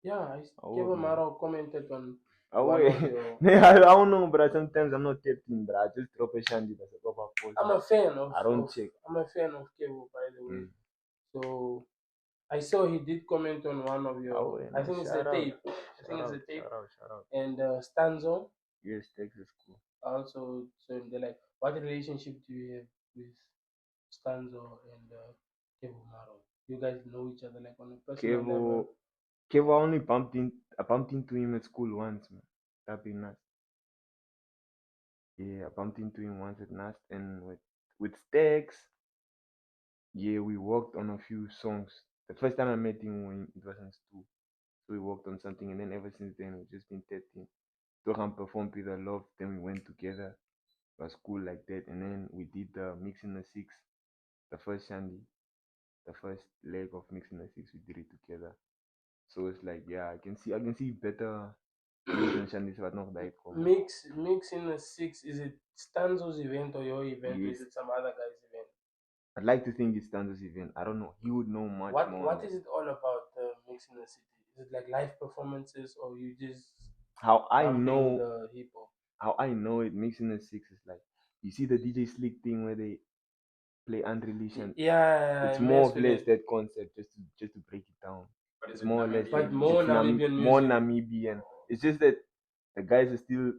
Yeah, Oh, Kevu man. Maro commented on Oh, one wait. of your. Nee, I don't know, bro. Sometimes I'm not tapped in, bro. I just drop a shandy that's a proper post. I'm a fan of. I don't check. I'm a fan of Kevu, by the way. Mm. So I saw he did comment on one of your. Oh, yeah, I think it's a shout out. tape. I think it's a tape. Shout out. And Stanzo Yes, Texas cool. also. So they're like, what relationship do you have with Stanzo and Kevu Maro? You guys know each other like on a personal level. Kevo only I bumped into him at school once, man. That'd be nice. Yeah, I bumped into him once at Nast and with Stax. Yeah, we worked on a few songs. The first time I met him when it was in school. So we worked on something and then ever since then we've just been testing. So I performed with the love, then we went together. It was cool like that. And then we did the Mixing the Six, the first shandy, the first leg of Mixing the Six, we did it together. So it's like, yeah, I can see better views and shandies but not that cool. Mix in the six. Is it Stanzo's event or your event? Or Yes. is it some other guy's event? I'd like to think it's Stanzo's event. I don't know. He would know much more. What is it all about? Mix in the city. Is it like live performances or you just How I bumping know the hip hop? how I know it. Mixing the Six is like, you see the DJ Slick thing where they play unreleased. And Yeah, it's I more mess or with less it. that concept, just to break it down. But It's is it more or less Namibian that But more it's Namibian more music. Namibian. It's just that the guys are still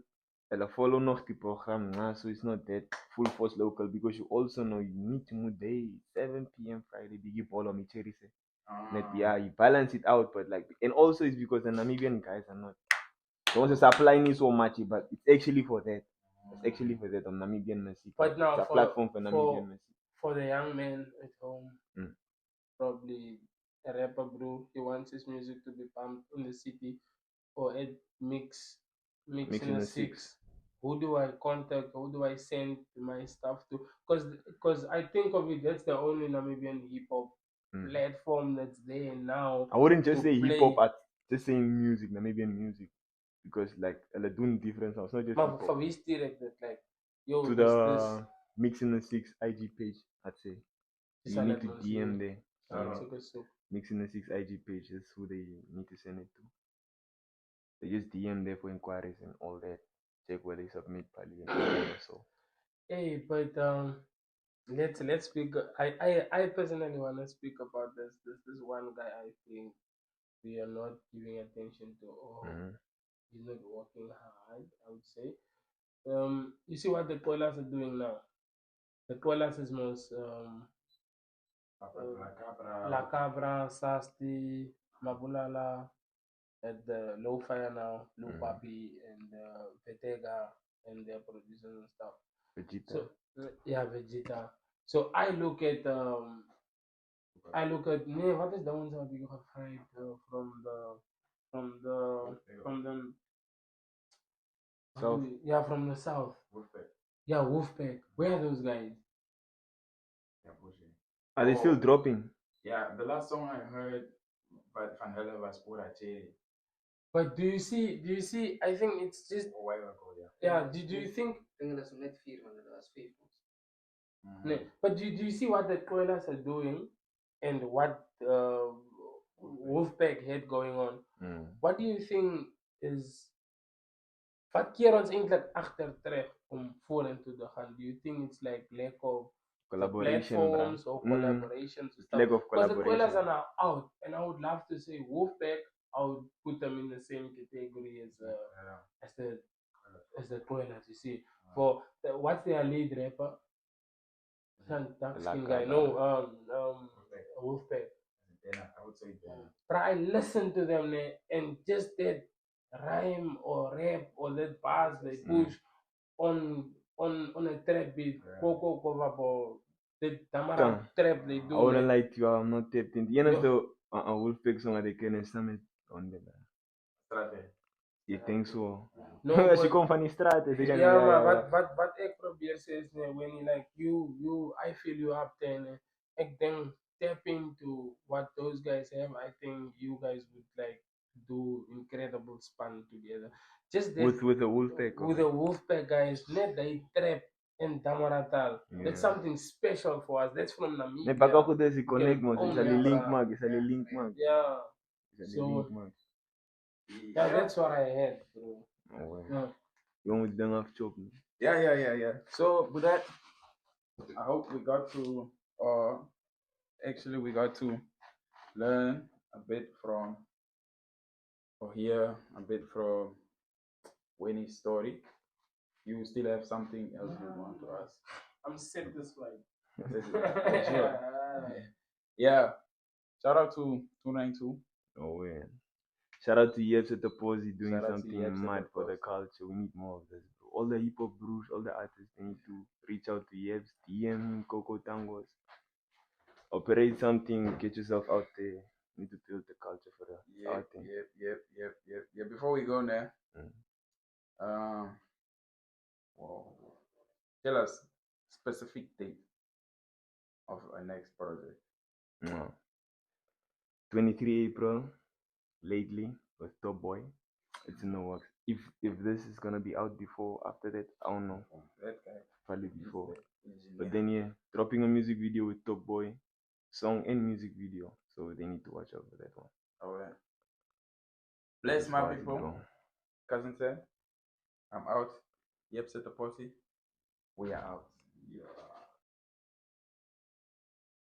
follow nog the program, so it's not that full force local because you also know you need to move day 7 p.m. Friday biggie ball on me cherry say. Yeah, you balance it out, but like, and also it's because the Namibian guys are not don't supply me so much, but it's actually for that. It's actually for that on Namibian music. But now It's a platform for Namibian music. for the young man at home, Mm. probably a rapper bro, he wants his music to be pumped in the city or at mix in Mixing the the six. Who do I contact? Who do I send my stuff to? Because I think of it, that's the only Namibian hip hop platform that's there now. I wouldn't just to say hip play. hop at just saying music, Namibian music, because like they're doing different sounds, not just hip Maar hop. for we direct that like, yo, To is the this Mixing the Six IG page, I'd say is you that need to like DM there. so Mixing the Six IG page is who they need to send it to. They just DM there for inquiries and all that. Check where they submit Pali and all that. So hey, but let's speak. I personally want to speak about this one guy. I think we are not giving attention to, or he's not working hard. I would say. You see what the Koalas are doing now. The Koalas is most La Cabra, Sasti, Mabulala, at the Low Fire now, Blue Papi, and Vetega, and they're producers and stuff. Vegeta. So yeah, Vegeta. So I look at nee, what is the ones that we got fried from the South. yeah, from the south. Yeah, Wolfpack. Where are those guys? Are they still dropping? Yeah, the last song I heard by Van Helle was Pura Cherry. But do you see? I think it's just A while ago, yeah. yeah. Do you think? Ik denk dat ze net 4 van dat was 5. Nee, but do you see what the Koalas are doing and what Wolfpack had going on? What do you think is wat keer ons eintlik agter terug om vorentoe te gaan? Do you think it's like lack of Collaboration, platforms or collaborations? It's lack of Because the Koalas collaboration. are now out, and I would love to say Wolfpack. I would put them in the same category as the Koalas. You see, for what's their lead rapper? Dark skin guy. No, Wolfpack. I would say that. But I listen to them and just that rhyme or rap or that bars they push on a trap beat, Coco cover or the Tamara trap they do. I wouldn't lie to you, I'm not tapped in. You know the Wolfpack song at the Kenneth Summit on the Strategy. You think so? No, She but- come from the straat. Yeah, man, but ek probeer sê is when you like you I feel you up there and ek then tap into what those guys have. I think you guys would like do incredible span together. Just that with the Wolfpack. with the Wolfpack guys, net they trap in Damaratal. That's something special for us. That's from Nee, pak Namibia. ook dat ze connect man. Is yeah, een link bra. maak, is een link maak. Yeah, Is So- een link maak. yeah, that's what I had, bro. Oh, Yeah. je moet dan afchoppen. Yeah. So with that, I hope we got to, actually we got to learn a bit from, or hear a bit from Winnie's story. You still have something else you want to ask? I'm satisfied. Sure. Yeah. Shout out to 292. Oh man. Shout out to Yeps at the Posy doing Shout out to something Yeps at the mad for the Posy. culture. We need more of this, bro. All the hip hop brews, all the artists, they need to reach out to Yeps, DM him, Coco Tangos. Operate something, get yourself out there. Need to build the culture for the Yep. thing. Before we go there, well, tell us specific date of our next project. No. 23 April, lately, with Top Boy. It's in the works. If this is gonna be out before, after that, I don't know. That guy. Probably before. Engineer. But then yeah, dropping a music video with Top Boy, song and music video. So they need to watch out for that one. Alright. Bless As my far as it people. go. Cousin said, I'm out. Yep, set the party. We are out. Yeah.